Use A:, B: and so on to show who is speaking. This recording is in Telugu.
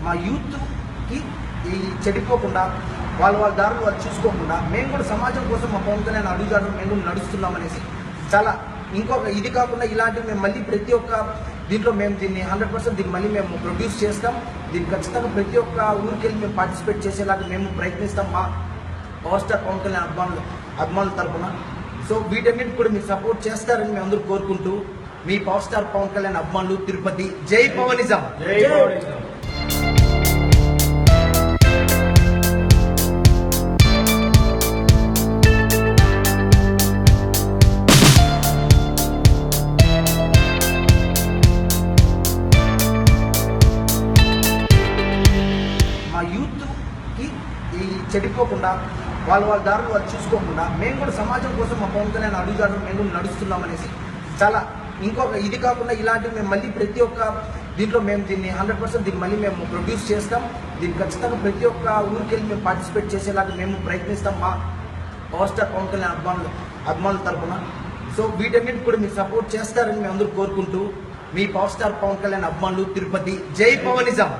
A: మా యూత్కి ఈ చెడిపోకుండా వాళ్ళ దారులు వాళ్ళు చూసుకోకుండా మేము కూడా సమాజం కోసం మా పవన్ కళ్యాణ్ అడుగుజాడలు మేము కూడా నడుస్తున్నామనేసి చాలా ఇంకొక ఇది కాకుండా ఇలాంటివి మేము మళ్ళీ ప్రతి ఒక్క దీంట్లో మేము దీన్ని 100% దీన్ని మళ్ళీ మేము ప్రొడ్యూస్ చేస్తాం. దీన్ని ఖచ్చితంగా ప్రతి ఒక్క ఊరికి వెళ్ళి మేము పార్టిసిపేట్ చేసేలాగా మేము ప్రయత్నిస్తాం మా పవర్ స్టార్ పవన్ కళ్యాణ్ అభిమానుల తరఫున. సో వీటన్నిటి కూడా మీరు సపోర్ట్ చేస్తారని మేము అందరూ కోరుకుంటూ మీ పవర్ స్టార్ పవన్ కళ్యాణ్ అభిమానులు తిరుపతి. జై పవనిజం. మా యూత్కి ఈ చెడిపోకుండా వాళ్ళ దారులు వాళ్ళు చూసుకోకుండా మేము కూడా సమాజం కోసం మా పవన్ కళ్యాణ్ అడుగుజాడలు మేము కూడా నడుస్తున్నామనేసి చాలా ఇంకొక ఇది కాకుండా ఇలాంటివి మేము మళ్ళీ ప్రతి ఒక్క దీంట్లో మేము దీన్ని 100% దీన్ని మళ్ళీ మేము ప్రొడ్యూస్ చేస్తాం. దీన్ని ఖచ్చితంగా ప్రతి ఒక్క ఊరికి వెళ్ళి మేము పార్టిసిపేట్ చేసేలాగా మేము ప్రయత్నిస్తాం మా పవర్ స్టార్ పవన్ కళ్యాణ్ అభిమానుల తరఫున. సో వీటన్నిటి కూడా మీరు సపోర్ట్ చేస్తారని మేము అందరూ కోరుకుంటూ మీ పవర్ స్టార్ పవన్ కళ్యాణ్ అభిమానులు తిరుపతి. జై పవనిజం.